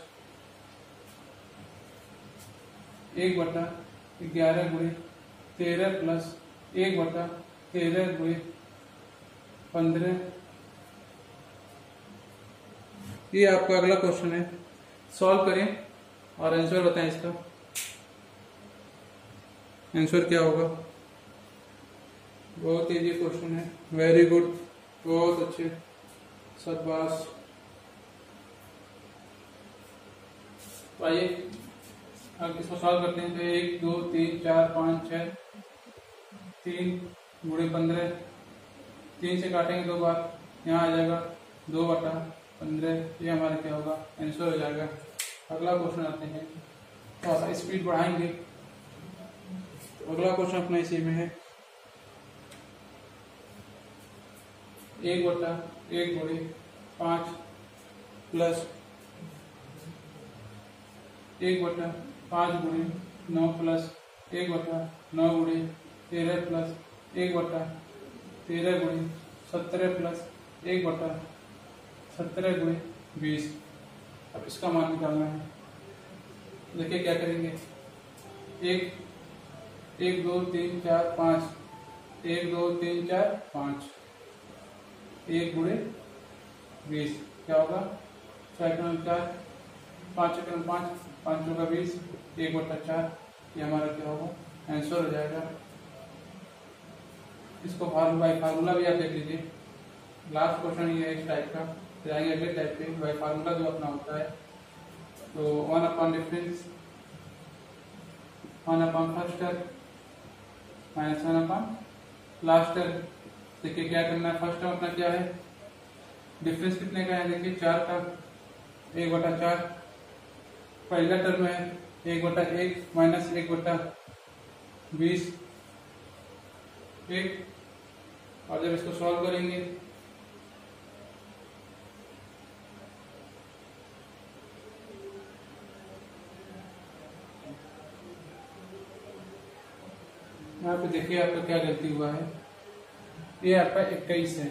1/11 गुणे 13 प्लस 1/13 गुणे 15। ये आपका अगला क्वेश्चन है। सॉल्व करें और आंसर बताएं। इसका आंसर क्या होगा? बहुत इजी क्वेश्चन है। वेरी गुड, बहुत अच्छे, शाबाश। तो आइए अब इसको सॉल्व करते हैं। तो 1 2 3 4 5 6, 3 गुणे 15, 3 से काटेंगे 2 बार, यहाँ आ जाएगा 2/15। ये हमारा क्या होगा? आंसर हो जाएगा। अगला क्वेश्चन आते हैं, थोड़ा स्पीड बढ़ाएंगे। तो अगला क्वेश्चन अपना इसी में है 1/1 गुणे 5 प्लस 1/5 गुणे 9 प्लस 1/9 गुणे 13 प्लस 1/13 गुणे 17 प्लस 1/17 गुणे 20। अब इसका मान निकालना है। देखिए क्या करेंगे, 1 2 3 4 5, 1 2 3 4 5, 1 गुणे 20 क्या होगा? 4 5 5 5 का 20, 1/4। ये हमारा क्या होगा? आंसर हो जाएगा। इसको फार्मूला भी आप देख लीजिए। लास्ट क्वेश्चन ये है इस टाइप का। जाएंगे अगले टाइप पे। बाई फार्मूला जो अपना होता है, तो 1 difference 1 first term minus 1 last term. देखिए क्या करना है, फर्स्ट टर्म अपना क्या है, डिफरेंस कितने का है? देखिए 4 का, 1/4। पहला टर्म है 1/1 माइनस 1/20 1। और जब इसको सॉल्व करेंगे यहाँ पे देखिए आपका क्या गलती हुआ है। ये आपका 21 है।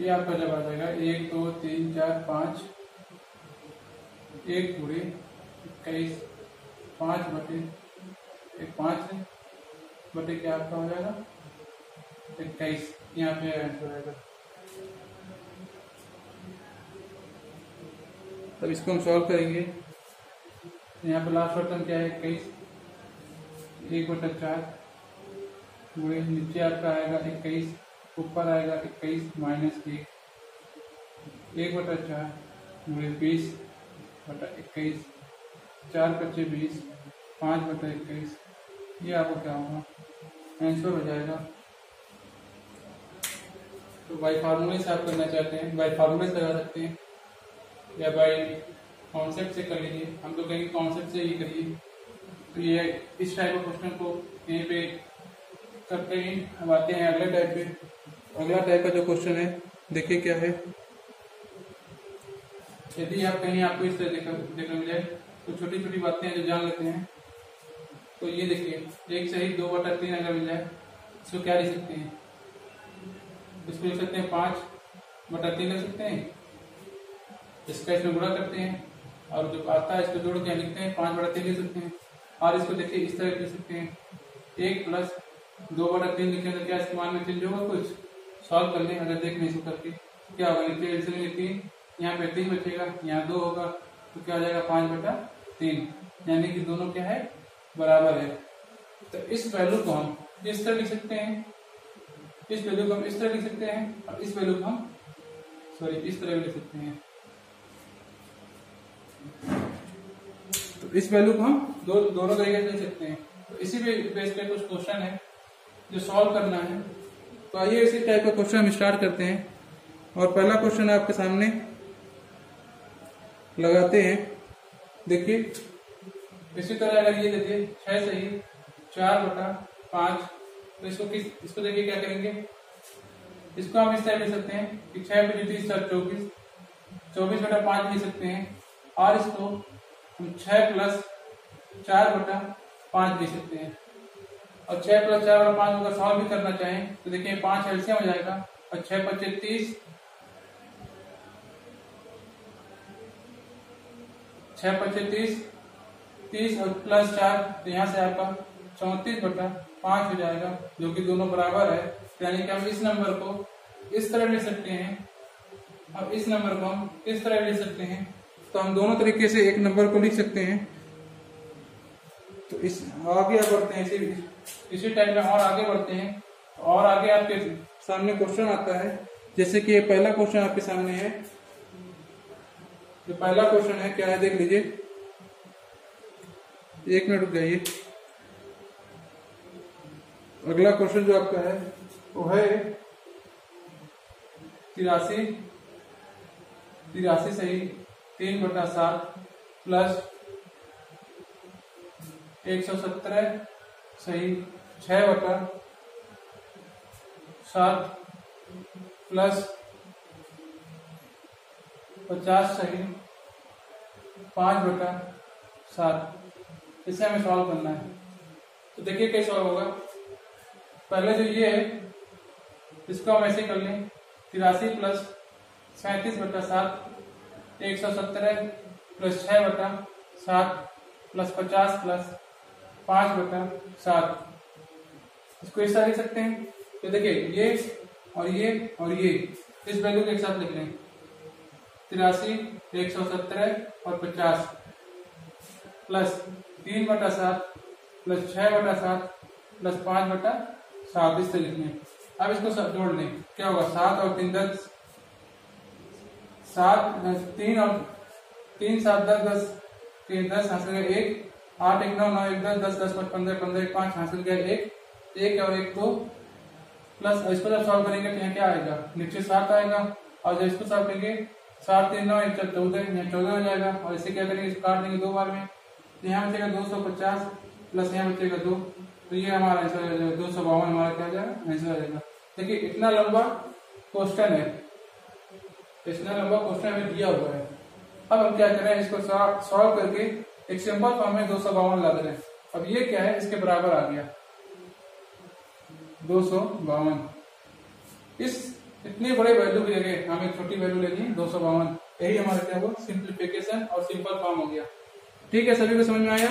ये आपका जब आ जाएगा 1 2 3 4 5, 1 गुणे 21, 5/5 बटे क्या आपका हो जाएगा? 21। यहाँ पे आंसर आएगा। तब इसको हम सॉल्व करेंगे। यहाँ पे लास्ट टर्म क्या है? 21, 1/4 गुणे नीचे आपका आएगा 21, ऊपर आएगा 21 माइनस 1, 1/4 गुणे 20/21, 4×5 = 5/21। ये आपको क्या होगा? आंसर हो जाएगा। तो बाई फार्मूले से आप करना चाहते हैं, बाई फार्मूले से लगा सकते हैं या बाई कॉन्सेप्ट से कर लीजिए। हम तो कहेंगे कॉन्सेप्ट से ही करिए। तो ये इस टाइप ऑफ क्वेश्चन को यहीं पे करते हैं। अब आते हैं अगले टाइप पे। अगला टाइप का जो क्वेश्चन है देखिए क्या है। यदि आप कहीं आपको इस तरह देखने मिल जाए तो छोटी छोटी बातें हैं जो जान लेते हैं। तो ये देखिए 1 सही 2/3 अगर मिल जाए इसको क्या लिख सकते हैं, इसको लिख सकते हैं 5/3 लिख सकते हैं। इसका इसमें गुणा करते हैं और जो आता है इसको जोड़ के लिखते हैं 5/3 लिख सकते हैं। और इसको देखिए इस तरह लिख सकते हैं 1 + 2/3 लिखें तो क्या इसके मान में चेंज होगा, कुछ सॉल्व कर लें। अगर देख नहीं इसको करके क्या होगा, नीचे 3, यहाँ पे 3 बचेगा, यहाँ 2 होगा तो क्या हो जाएगा 5/3, यानी कि दोनों क्या है बराबर है। तो इस वैल्यू को हम इस तरह लिख सकते हैं, इस वैल्यू को हम इस तरह लिख सकते हैं और इस वैल्यू को हम इस तरह लिख सकते हैं। तो इस वैल्यू को हम दोनों तरीके से लिख सकते हैं। तो इसी बेस पे कुछ क्वेश्चन है जो सॉल्व करना है। तो आइए इसी टाइप का क्वेश्चन हम स्टार्ट करते हैं। और पहला क्वेश्चन आपके सामने लगाते हैं। देखिए इसी तरह अगर ये देखिए 6 सही 4/5, तो इसको देखिए क्या करेंगे, इसको हम इस तरह लिख सकते हैं कि 6 × 3 = 24, 24/5 लिख सकते हैं। और इसको हम 6 + 4/5 लिख सकते हैं। और 6 + 4/5 अगर सॉल्व भी करना चाहें तो देखिए 5 एलसीएम हो जाएगा और 6 × 5 = 30, 6 × 5 = 30 और +4 तो यहाँ से आपका 34/5 हो जाएगा, जो कि दोनों बराबर है। यानी कि हम इस नंबर को इस तरह लिख सकते हैं और इस नंबर को हम इस तरह लिख सकते हैं। तो हम दोनों तरीके से एक नंबर को लिख सकते हैं। तो इस आगे बढ़ते हैं, इसी टाइप में और आगे बढ़ते हैं। और आगे आपके सामने क्वेश्चन आता है, जैसे कि ये पहला क्वेश्चन आपके सामने है। जो पहला क्वेश्चन है क्या है देख लीजिए, 1 मिनट रुक जाइए। अगला क्वेश्चन जो आपका है वो है 83 सही 3/7 + 117 सही 6/7 + 50 सही 5/7। इसे हमें सॉल्व करना है। तो देखिए कैसे सॉल्व होगा। पहले जो ये है इसको हम ऐसे कर लें 83 + 37/7 117 + 6/7 + 50 + 5/7, इसको इस तरह लिख सकते हैं। तो देखिए ये और इस वैल्यू के एक साथ लिख लें 83 117 और 50 + 3/7 + 6/7 + 5/7, इस तरह लिख लें। अब इसको सब जोड़ लें, क्या होगा 7 और 3 10, 3 और 3 7 10 10 3 10 हासिल गया 1, 8 1 9 9 1 10 10 10 5 15 15 1 5 हासिल गया 1 और 1 2 प्लस। इसको जब सॉल्व करेंगे तो यहाँ क्या आएगा, नीचे 7 आएगा। और जब इसको सॉल्व करेंगे 7 3 9 1 14, यहाँ 14 हो जाएगा। और इसे क्या करेंगे, इसको काट देंगे 2 बार में, तो यहाँ बचेगा 250 प्लस यहाँ बचेगा 2, तो ये हमारा आंसर 252 हमारा क्या आ जाएगा, आंसर आ जाएगा। देखिए इतना लंबा क्वेश्चन है, इतना लंबा क्वेश्चन हमें दिया हुआ है। अब हम क्या करें, इसको सॉल्व करके एक सिंपल फॉर्म में 252 ला दे रहे हैं। अब ये क्या है, इसके बराबर आ गया 252। इस इतनी बड़े वैल्यू की जगह हमें छोटी वैल्यू लेनी है 252। यही हमारा क्या हुआ, सिंप्लीफिकेशन और सिंपल फॉर्म हो गया। ठीक है, सभी को समझ में आया।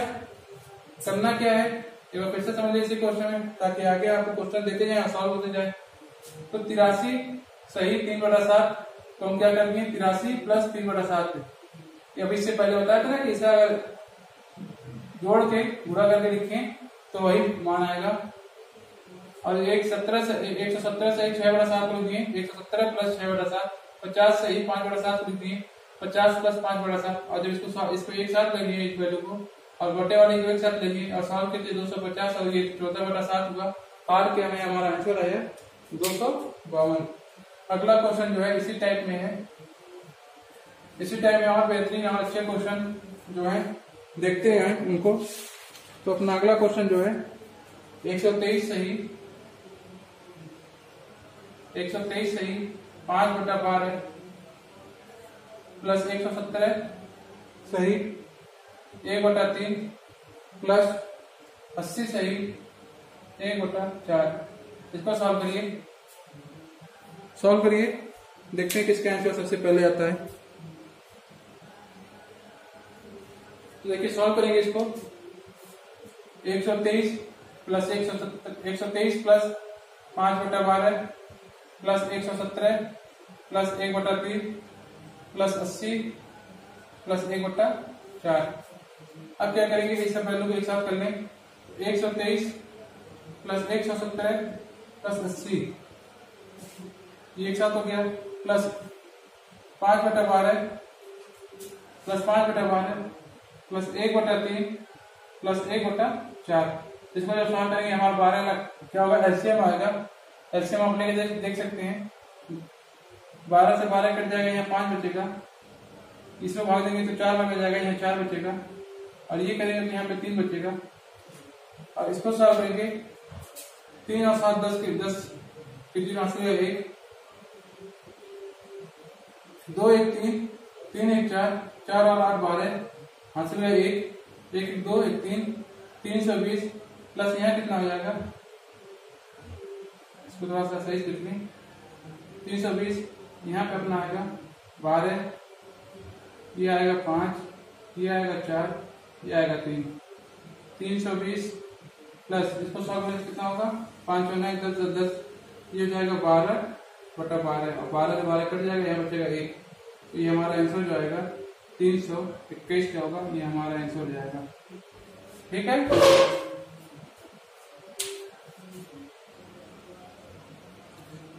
करना क्या है एक बार फिर से समझ लीजिए इसी क्वेश्चन में, ताकि आगे आपको क्वेश्चन देते जाए सॉल्व होते जाए। तो 83 सही 3/7 तो हम क्या करेंगे 83 + 3/7। अभी इससे पहले बताया था ना कि इसे अगर जोड़ के गुणा करके लिखें तो वही मान आएगा। और 117 से 6/7 लिख दिए, 117 + 6/7 50 सही 5/7 लिख दिए, 50 + 5/7। और जब इसको एक साथ लेंगे इस वैल्यू को और बटे वाले को एक साथ लेंगे और सॉल्व करके 250 और ये 14/7 हुआ, पार के हमें हमारा आंसर आया 252। अगला क्वेश्चन जो है इसी टाइप में है, इसी टाइप में और बेहतरीन और अच्छे क्वेश्चन जो है देखते हैं उनको। तो अपना अगला क्वेश्चन जो है 123 सही 5/12 प्लस 117 सही 1/3 प्लस 80 सही 1/4। इसको सॉल्व करिए देखते हैं किसका आंसर सबसे पहले आता है। तो देखिए सॉल्व करेंगे इसको 123 plus 123 plus 5/12 plus 117 plus 1/3 plus 80 plus 1/4। अब क्या करेंगे, इस सब वैल्यू को एक साथ कर लें। 123 प्लस 117 प्लस 80 ये एक साथ हो गया, प्लस 5/12 प्लस 5/12 प्लस 1/3 प्लस 1/4। इसको जब सॉल्व करेंगे हमारा 12 लाख क्या होगा, एलसीएम आएगा। एलसीएम आप लेके देख सकते हैं। 12 से 12 कट जाएगा, यहाँ 5 बचेगा। इसमें भाग देंगे तो 4 में जाएगा, यहाँ 4 बचेगा। और ये करेंगे तो यहाँ पे 3 बचेगा। और इसको सॉल्व करेंगे 3 और 7 10 की 3 हासिल है 1 2 1 3 3 1 4 4 और 8 12 हासिल है 1 1 2 1 3 320 प्लस यहाँ कितना हो जाएगा, इसको थोड़ा सा सही लिख लें। 320 यहाँ पे अपना आएगा 12, ये आएगा 5, ये आएगा 4, ये आएगा 3। 320 प्लस इसको सॉल्व करने से कितना होगा, 5 और 9 10 10, ये हो जाएगा 12/12 और 12 से 12 कट जाएगा, यहाँ बचेगा 1। तो ये हमारा आंसर जो आएगा 321 क्या होगा, ये हमारा आंसर हो जाएगा। ठीक है,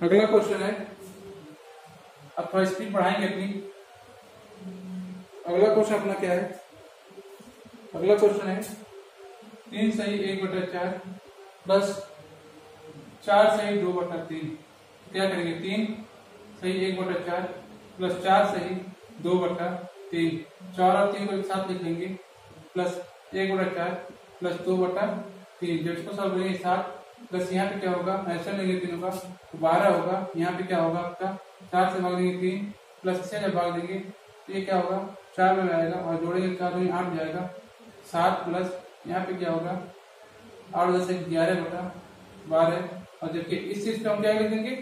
अगला क्वेश्चन है। अब थोड़ा स्पीड बढ़ाएंगे अपनी। अगला क्वेश्चन अपना क्या है, अगला क्वेश्चन है 3 सही 1/4 प्लस 4 सही 2/3। क्या करेंगे, 3 सही 1/4 प्लस 4 सही 2/3। 4 और 3 को एक साथ लिख लेंगे, प्लस 1/4 प्लस 2/3। जब इसको सॉल्व करेंगे 7 प्लस यहाँ पे क्या होगा, ऐसा लेंगे तीनों का तो 12 होगा। यहाँ पे क्या होगा आपका, 4 से भाग देंगे 3 प्लस इससे जब भाग देंगे तो ये क्या होगा 4 में आएगा और जोड़ेंगे 4 में 8 जाएगा। 7 प्लस यहाँ पे क्या होगा 8 10 11/12। और जबकि इस चीज को हम क्या लिख देंगे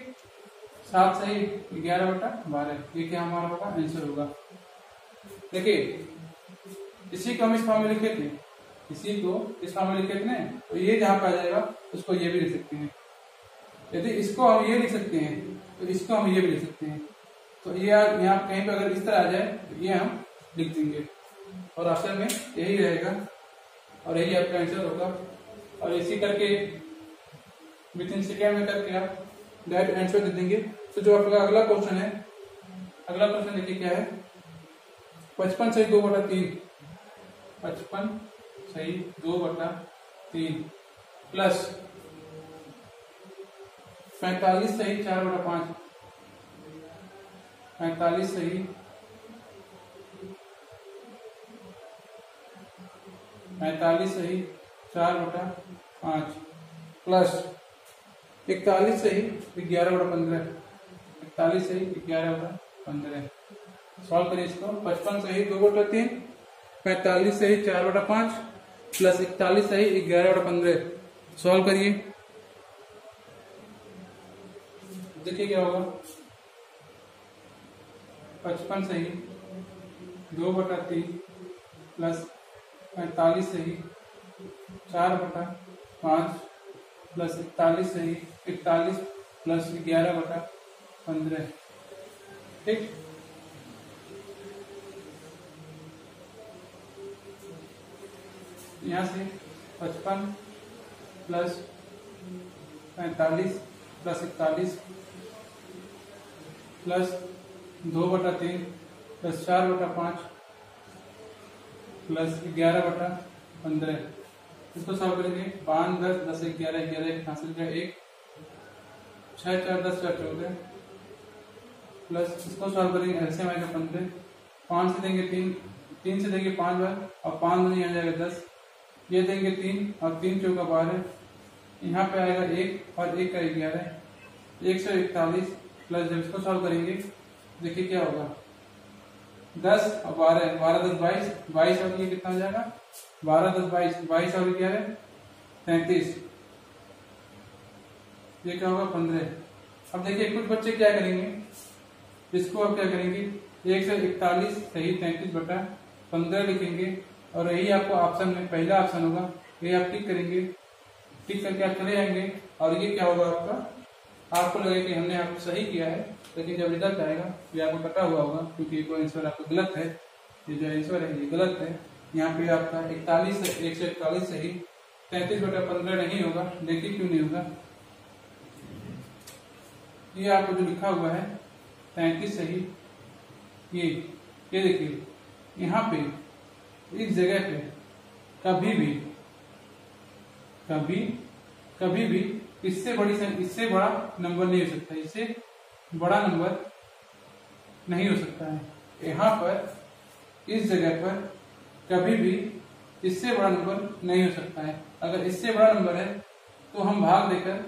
7 सही 11/12। ये क्या हमारा होगा, आंसर होगा। देखिए इसी को हम इस फॉर्म में लिखे थे, इसी को इस फॉर्म में लिखे थे ना, तो ये जहां पे आ जाएगा उसको ये भी लिख सकते हैं। यदि इसको हम ये लिख सकते हैं तो इसको हम ये भी लिख सकते हैं। तो ये यहाँ कहीं पे अगर इस तरह आ जाए तो ये हम लिख देंगे और ऑप्शन में यही रहेगा और यही आपका आंसर होगा। और इसी करके विथिन सेकेंड में करके आप डायरेक्ट आंसर दे देंगे। तो जो आपका अगला क्वेश्चन है, अगला क्वेश्चन देखिए क्या है, 55 सही 2/3 55 सही 2/3 प्लस 45 सही 4/5 45 सही 4/5 प्लस 41 सही 11/15 41 सही 11/15। सॉल्व करिए इसको। 55 सही 2/3 45 सही 4/5 प्लस 41 सही 11/15। सॉल्व करिए, देखिए क्या होगा। 55 सही 2/3 प्लस 45 सही 4/5 प्लस 41 सही 41 प्लस 11/15। ठीक, यहाँ से 55 plus 45 plus 41 plus 2/3 plus 4/5 plus 11/15। इसको सॉल्व करेंगे 5 10 10 11 11 हासिल का 1 6 4 10 4 14 प्लस इसको सॉल्व करेंगे एलसीएम आएगा 15। 5 से देंगे 3 3 से देंगे 5 बार और 5 दूनी आ जाएगा 10। ये देंगे 3 और 3 चौका 12। यहाँ पे आएगा 1 और 1 का 11 141 प्लस जब इसको सॉल्व करेंगे देखिए क्या होगा, 10 और 12, 12 10 22, 22 और ये कितना हो जाएगा, 12 10 22, 22 और क्या है 33, ये क्या होगा 15। अब देखिए कुछ बच्चे क्या करेंगे, इसको अब क्या करेंगे 141 सही 33/15 लिखेंगे और यही आपको ऑप्शन में पहला ऑप्शन होगा, ये आप टिक करेंगे, टिक करके आप चले जाएंगे और ये क्या होगा आपका, आपको लगेगा कि हमने आपको सही किया है, लेकिन जब रिजल्ट आएगा ये आपको कटा हुआ होगा क्योंकि कोई आंसर आपका गलत है, ये जो आंसर है ये गलत है। यहाँ पे आपका 141 सही 33/15 नहीं होगा, देखिए क्यों नहीं होगा, ये आपको जो लिखा हुआ है 33 सही, ये देखिए यहाँ पे इस जगह पे कभी भी इससे बड़ा नंबर नहीं हो सकता, इससे बड़ा नंबर नहीं हो सकता है। यहाँ पर इस जगह पर कभी भी इससे बड़ा नंबर नहीं हो सकता है। अगर इससे बड़ा नंबर है तो हम भाग देकर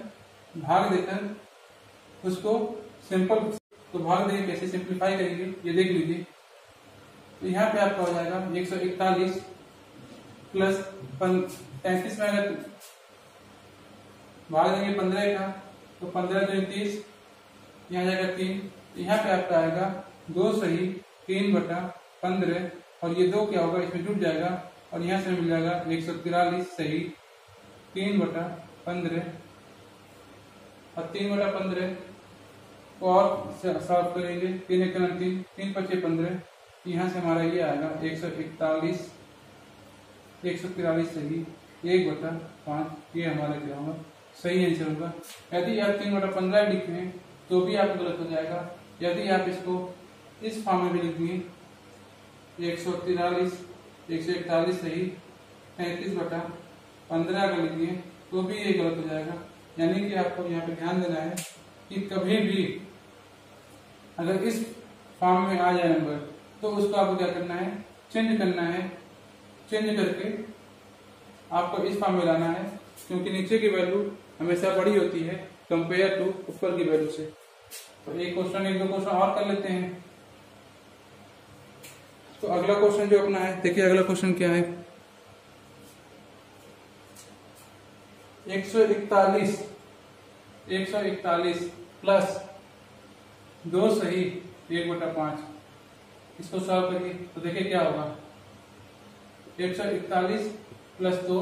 उसको सिंपल, तो भाग देकर कैसे सिंप्लीफाई करेंगे ये देख लीजिए। तो यहाँ पे आपका हो जाएगा 141 प्लस 33 में अगर भाग देंगे 15 का तो 15 जो 30, यहाँ जाएगा 3, यहाँ पे आपका आएगा 2 सही 3/15 और ये 2 क्या होगा इसमें जुट जाएगा और यहाँ से मिल जाएगा 143 सही 3/15 और 3/15 को और सॉल्व करेंगे, 3 1 3, 3 5 15, यहाँ से हमारा ये आएगा 143 सही 1/5, ये हमारा क्या होगा सही आंसर होगा। यदि आप 3/15 लिखते हैं तो भी आपको गलत हो जाएगा, यदि आप इसको इस फॉर्म में भी लिख दिए 141 सही 33/15 अगर लिख दिए तो भी ये गलत हो जाएगा। यानी कि आपको यहाँ पे ध्यान देना है कि कभी भी अगर इस फॉर्म में आ जाए नंबर तो उसको आपको क्या करना है, चेंज करना है, चेंज करके आपको इस फॉर्म में लाना है, क्योंकि नीचे की वैल्यू हमेशा बड़ी होती है कंपेयर टू ऊपर की वैल्यू से। तो एक दो क्वेश्चन और कर लेते हैं। तो अगला क्वेश्चन जो अपना है, देखिए अगला क्वेश्चन क्या है, 141 प्लस 2 सही 1/5, इसको सॉल्व करिए तो देखिए क्या होगा, 141 प्लस 2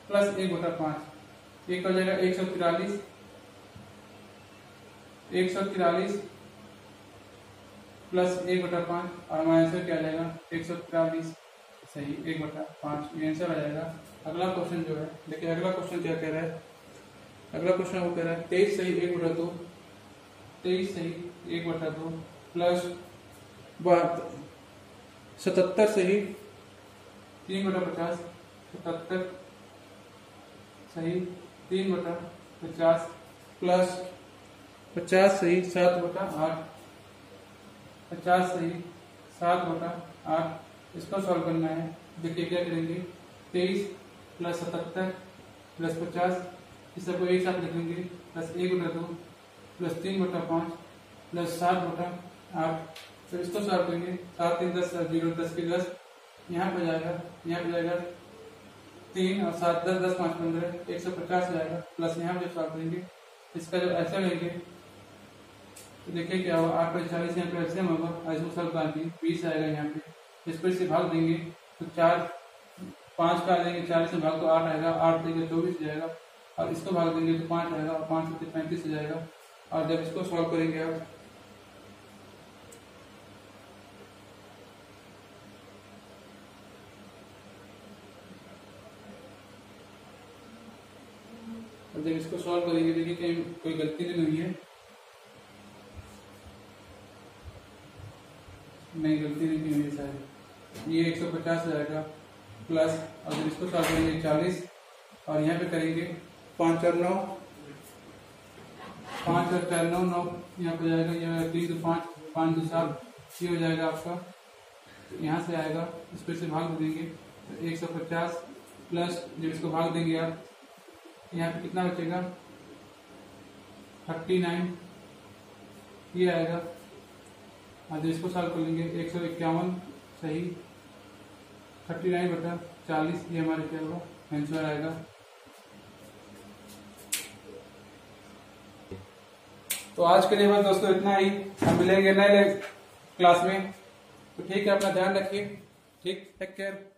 प्लस 1/5, एक हो जाएगा 143 प्लस 1/5 और हमारा आंसर क्या आ जाएगा 143 सही 1/5, ये आंसर आ जाएगा। अगला क्वेश्चन जो है, देखिए अगला क्वेश्चन क्या कह रहा है, अगला क्वेश्चन वो कह रहा है 23 सही 1/2 प्लस 77 सही 3/50, 77 सही 3/50 प्लस 50 सही 7/8, 50 सही 7/8, इसको सॉल्व करना है। देखिए क्या करेंगे, 23 प्लस 77 प्लस 50, इस सबको एक साथ लिखेंगे, प्लस 1/2 प्लस 3/5 प्लस 7/8, फिर इसको सॉल्व करेंगे, 7 3 10 0 10 के 10, यहाँ पे जाएगा 3 और 7 10 10 5 15, 150 जाएगा, प्लस यहाँ पे सॉल्व करेंगे, इसका जब ऐसा लेंगे तो देखिए क्या होगा, 8 पर 40 यहाँ पे एलसीएम होगा और इसको सॉल्व करेंगे 20 आएगा, यहाँ पे इसको इससे भाग देंगे तो 4 5 का देंगे, 40 से भाग तो 8 आएगा, 8 देंगे 24 जाएगा और इसको भाग देंगे तो 5 आएगा और 5 से 35 हो जाएगा। और जब इसको सॉल्व करेंगे आप और जब इसको सॉल्व करेंगे देखिए कहीं कोई गलती नहीं हुई है, नहीं गलती नहीं हुई है शायद, ये 150 जाएगा प्लस, और जब इसको सॉल्व करेंगे 40 और यहाँ पे करेंगे 5 और 9, 5 और 4 9 9, यहाँ पे जाएगा ये 3 तो 5 5 2 7, ये हो जाएगा आपका, तो यहाँ से आएगा, इसको से भाग देंगे तो 150 प्लस जब इसको भाग देंगे आप यहाँ पे कितना बचेगा 39 ये आएगा। आज इसको सॉल्व कर लेंगे। 151 सही, 39/40 ये हमारे क्या होगा आंसर आएगा। तो आज के लिए बस दोस्तों इतना ही, हम मिलेंगे नए क्लास में। तो ठीक है, अपना ध्यान रखिए। ठीक, टेक केयर।